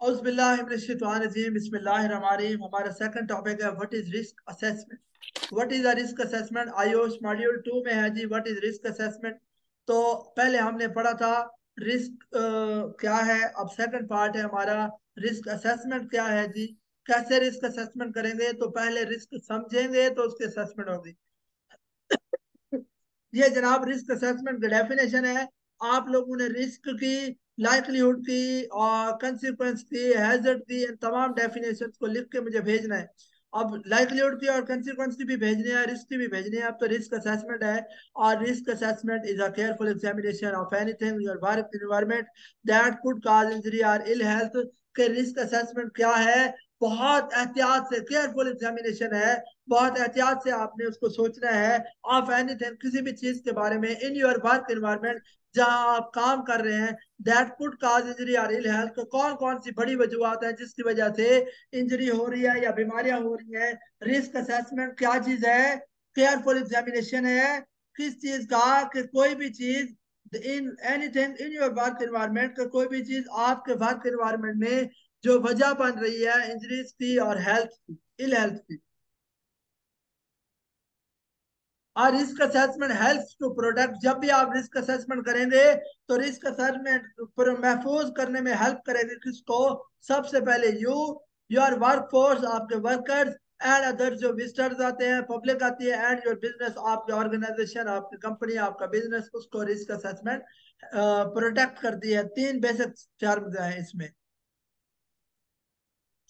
औज़ुबिल्लाहि बिस्मिल्लाहिर्रहमानिर्रहीम। हमारा second topic है what is risk assessment. What is a risk assessment? Ayush module 2 में है जी, व्हाट इज रिस्क असेसमेंट। तो पहले हमने पढ़ा था रिस्क क्या है। अब सेकंड पार्ट है हमारा रिस्क असेसमेंट क्या है जी। कैसे रिस्क असेसमेंट करेंगे? तो पहले रिस्क समझेंगे तो उसकी असेसमेंट होगी। ये जनाब रिस्क असेसमेंट की डेफिनेशन है। आप लोगों ने रिस्क की, लाइक्लीहुड की और कंसिक्वेंस की, हैजर्ड की, इन तमाम डेफिनेशंस को लिख के मुझे भेजना है। अब लाइक्लीहुड की और कंसिक्वेंस की भी भेजनी है, रिस्क की भी भेजनी है। अब तो रिस्क असेसमेंट है। और risk assessment is a careful examination of anything your work environment that could cause injury और इल हेल्थ। के रिस्क असेसमेंट क्या है? बहुत एहतियात से, केयरफुल एग्जामिनेशन है। बहुत एहतियात से आपने उसको सोचना है। ऑफ एनीथिंग, किसी भी चीज के बारे में, इन योर वर्क एनवायरनमेंट, जहां आप काम कर रहे हैं, दैट कुड काज इंजरी और इल हेल्थ, कौन कौन सी बड़ी वजूहत है जिसकी वजह से इंजरी हो रही है या बीमारियां हो रही हैं। रिस्क असेसमेंट क्या चीज है? केयरफुल एग्जामिनेशन है किस चीज का? कि कोई भी चीज in anything in your work environment, कोई भी चीज आपके वर्क एनवायरनमेंट में जो वजह बन रही है इंजरीज की और हेल्थ की, इल हेल्थ की। और risk assessment helps to protect. जब भी आप रिस्क असेसमेंट करेंगे तो रिस्क असेसमेंट महफूज करने में हेल्प करेगी किसको? सबसे पहले योर वर्क फोर्स, आपके वर्कर्स, एंड अदर जो विजिटर्स आते हैं, पब्लिक आती है, एंड योर बिजनेस, आपकी ऑर्गेनाइजेशन, आपकी कंपनी, आपका बिजनेस, उसको रिस्क असेसमेंट प्रोटेक्ट करती है। तीन बेसिक टर्म्स हैं इसमें।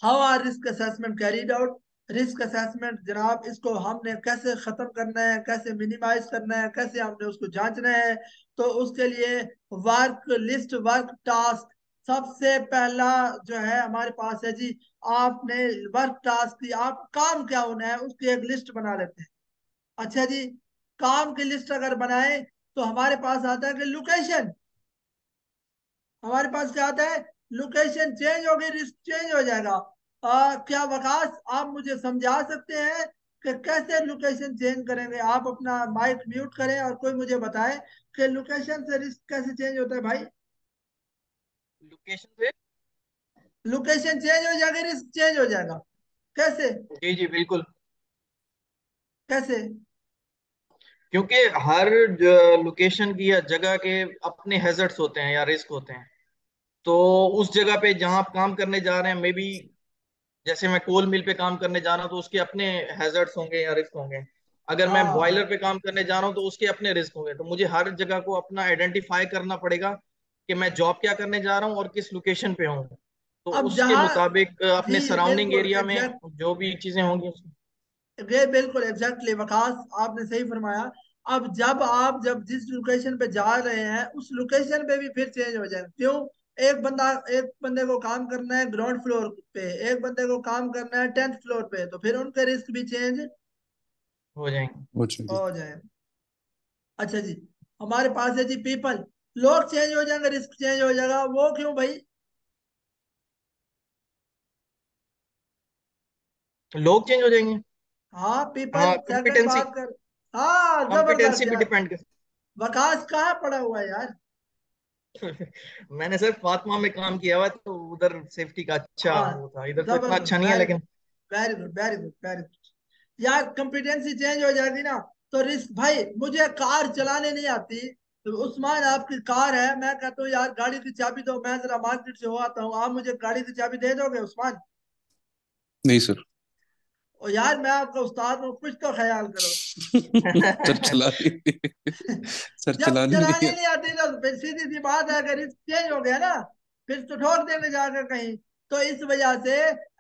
How are risk assessment carried out? Risk assessment जनाब, इसको हमने कैसे खत्म करना है, कैसे मिनिमाइज करना है, कैसे हमने उसको जांचना है। तो उसके लिए वर्क लिस्ट, वर्क टास्क, सबसे पहला जो है हमारे पास है जी। आपने वर्क टास्क की, आप काम क्या होना है उसकी एक लिस्ट बना लेते हैं। अच्छा जी, काम की लिस्ट अगर बनाए तो हमारे पास आता है कि लोकेशन। हमारे पास क्या आता है? लोकेशन चेंज होगी, रिस्क चेंज हो जाएगा। क्या वकास आप मुझे समझा सकते हैं कि कैसे लोकेशन चेंज करेंगे? आप अपना माइक म्यूट करें और कोई मुझे बताए कि लोकेशन से रिस्क कैसे चेंज होता है भाई। लोकेशन पे। लोकेशन चेंज हो जाएगा, रिस्क चेंज हो जाएगा। कैसे? जी जी बिल्कुल। कैसे? क्योंकि हर लोकेशन की या जगह के अपने हैजर्ड्स होते हैं या रिस्क होते हैं। तो उस जगह पे जहां आप काम करने जा रहे हैं, मे बी जैसे मैं कोल मिल पे काम करने जा रहा हूँ तो उसके अपने हैजर्ड्स होंगे या रिस्क होंगे। अगर मैं बॉयलर हाँ। पे काम करने जा रहा हूँ तो उसके अपने रिस्क होंगे। तो मुझे हर जगह को अपना आइडेंटिफाई करना पड़ेगा कि मैं जॉब क्या करने जा रहा हूँ और किस लोकेशन पे हूँ। तो अब उसके जहाँ, मुताबिक जी अपने सराउंडिंग बिल्कुल एरिया में एग्जैक्ट, जो भी चीजें होंगी। ये बिल्कुल एग्जैक्टली वकास आपने सही फरमाया। अब जब जिस लोकेशन पे जा रहे हैं उस लोकेशन पे भी फिर चेंज हो जाए। क्यों? एक बंदे को काम करना है ग्राउंड फ्लोर पे, एक बंदे को काम करना है 10th फ्लोर पे, तो फिर उनके रिस्क भी चेंज हो जाएंगे। हो जाएंगे। हो जाए। अच्छा जी, हमारे पास है जी पीपल। लोग चेंज हो जाएंगे, रिस्क चेंज हो जाएगा। वो क्यों भाई? लोग चेंज हो जाएंगे। हाँ पीपल हाँ, सेकंड कॉम्पिटेंसी। बात कर। हाँ कॉम्पिटेंसी जबरदस्त भी यार। डिपेंड कर। वकास कहाँ पड़ा हुआ है यार? मैंने सर फातिमा में काम किया हुआ है, तो उधर सेफ्टी का अच्छा हाँ वो था। इधर तो इतना जबरदस्त, अच्छा नहीं है वेरी गुड, लेकिन। Very good, very good, very good. यार कंपिटेंसी चेंज हो जाएगी ना तो रिस्क। भाई मुझे कार चलाने नहीं आती, तो उस्मान आपकी कार है, मैं कहता हूँ यार गाड़ी की चाबी दो, मैं जरा मार्केट से हो आता हूँ, आप मुझे गाड़ी की चाबी दे दोगे उस्मान? नहीं सर। और यार मैं आपका उस्ताद हूँ, कुछ तो ख्याल करो। सर चलानी सर जब चलानी नहीं चलाने है। नहीं आती तो फिर सीधी सी बात है, अगर रिस्क चेंज हो गया ना फिर तो ठोक देंगे जाकर कहीं। तो इस वजह से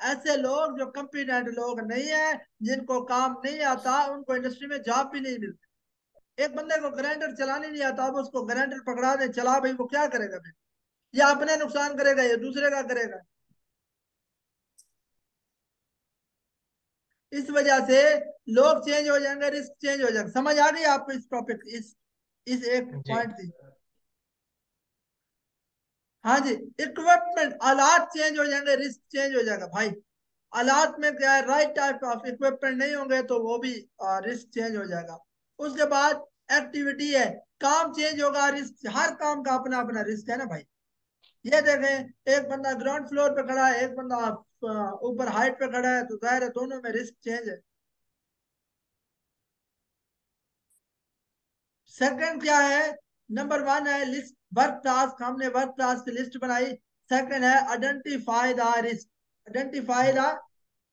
ऐसे लोग जो कम्पिटेंट लोग नहीं है, जिनको काम नहीं आता, उनको इंडस्ट्री में जॉब भी नहीं मिलती। एक बंदे को ग्राइंडर चलाने नहीं आता, अब उसको ग्राइंडर पकड़ा दे चला भाई, वो क्या करेगा फिर? या अपने नुकसान करेगा या दूसरे का करेगा। इस वजह से लोग चेंज हो जाएंगे, रिस्क चेंज हो जाएगा। समझ आ गई आपको इस टॉपिक, इस एक जी। पॉइंट थी। हाँ जी। इक्विपमेंट, आलात चेंज हो जाएंगे, रिस्क चेंज हो जाएगा भाई। आलात में क्या है? राइट टाइप ऑफ इक्विपमेंट नहीं होंगे तो वो भी रिस्क चेंज हो जाएगा। उसके बाद एक्टिविटी है, काम चेंज होगा, रिस्क, हर काम का अपना अपना रिस्क है ना भाई। ये देखें, एक बंदा ग्राउंड फ्लोर पे खड़ा है, एक बंदा ऊपर हाइट पे खड़ा है, तो जाहिर है दोनों में रिस्क चेंज है। सेकंड क्या है? नंबर वन है लिस्ट वर्क टास्क, हमने वर्क टास्क की लिस्ट बनाई। सेकंड है identify the risk, identify the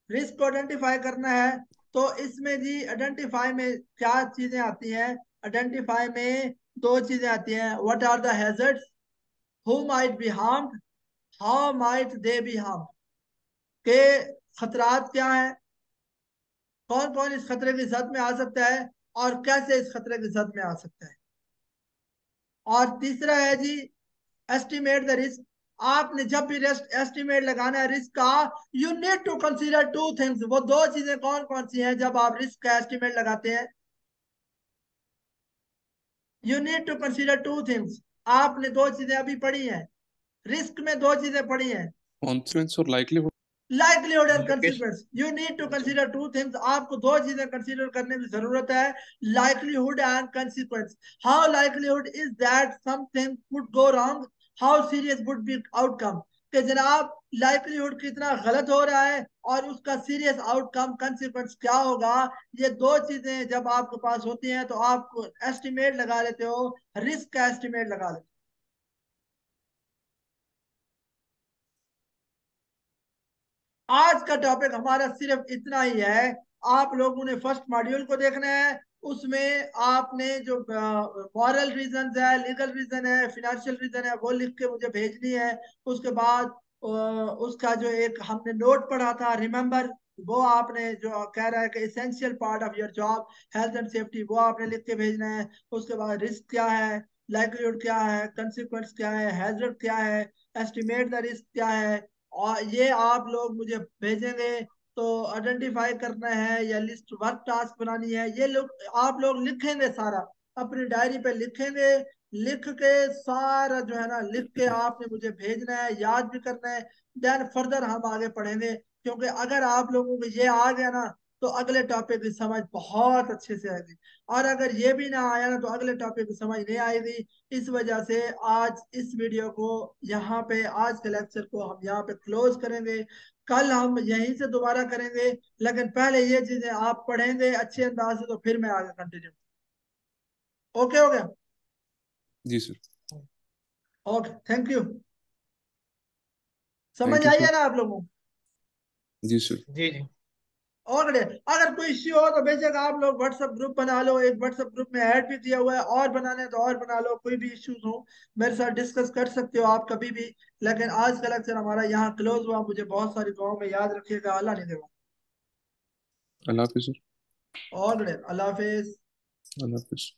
risk को आइडेंटिफाई करना है। तो इसमें जी आइडेंटिफाई में क्या चीजें आती हैं? आइडेंटिफाई में दो चीजें आती हैं, what are the hazards, who might be harmed, how might they be harmed, के खतरात क्या है, कौन कौन इस खतरे की जद में आ सकता है, और कैसे इस खतरे की जद में आ सकता है। और तीसरा है जी एस्टिमेट द रिस्क। आपने जब भी रिस्क एस्टिमेट लगाना है रिस्क का, you need to consider two things. वो दो चीजें कौन कौन सी हैं जब आप रिस्क का एस्टिमेट लगाते हैं? You need to consider two things. आपने दो चीजें अभी पढ़ी हैं, रिस्क में दो चीजें पढ़ी हैं, कॉन्फ्लुएंस और likelihood. Livelihood and location. Consequence. You need to अच्छा। Consider two things. आपको दो चीजें कंसीडर करने की जरूरत है, livelihood and consequence. How livelihood is that something could go wrong, how serious would be outcome, कि जनाब लाइवलीहुड कितना गलत हो रहा है और उसका सीरियस आउटकम कंसिक्वेंस क्या होगा। ये दो चीजें जब आपके पास होती हैं तो आप एस्टिमेट लगा लेते हो, रिस्क का एस्टिमेट लगा लेते हो। आज का टॉपिक हमारा सिर्फ इतना ही है। आप लोगों ने फर्स्ट मॉड्यूल को देखना है, उसमें आपने जो मॉरल रीजन है, लीगल रीजन है, फिनेंशियल रीजन है, वो लिख के मुझे भेजनी है। उसके बाद उसका जो एक हमने नोट पढ़ा था रिमेम्बर, वो आपने जो कह रहा है कि essential part of your job health and safety, वो आपने लिख के भेजना है। उसके बाद रिस्क क्या है, लाइवलीहुड क्या है, कंसिक्वेंस क्या है, हैजर्ड क्या है, एस्टिमेट द रिस्क क्या है, और ये आप लोग मुझे भेजेंगे। तो आइडेंटिफाई करना है या लिस्ट वर्क टास्क बनानी है, ये लोग आप लोग लिखेंगे सारा, अपनी डायरी पे लिखेंगे। लिख के सारा जो है ना लिख के आपने मुझे भेजना है, याद भी करना है। देन फर्दर हम आगे पढ़ेंगे, क्योंकि अगर आप लोगों को ये आ गया ना तो अगले टॉपिक की समझ बहुत अच्छे से आएगी। और अगर ये भी ना आया ना तो अगले टॉपिक की समझ नहीं आएगी। इस वजह से आज इस वीडियो को यहाँ पे, आज के लेक्चर को हम यहाँ पे क्लोज करेंगे। कल हम यहीं से दोबारा करेंगे, लेकिन पहले ये चीजें आप पढ़ेंगे अच्छे अंदाज से, तो फिर मैं आगे कंटिन्यू। ओके हो गया? जी सर। Okay, thank you. समझ थैंक यू आई सर। है ना आप लोगों को? जी सर। जी जी। और अगर कोई इश्यू हो तो बेशक आप लोग व्हाट्सएप ग्रुप बना लो, एक व्हाट्सएप ग्रुप में ऐड भी किया हुआ है, और बनाने हैं तो और बना लो। कोई भी इश्यूज हो मेरे साथ डिस्कस कर सकते हो आप कभी भी। लेकिन आज का लेक्चर हमारा यहाँ क्लोज हुआ। मुझे बहुत सारी दुआओं में याद रखिएगा। अल्लाह नहीं देगा। अल्लाह हाफिज सर। और अल्लाह हाफिज। अल्लाह हाफिज।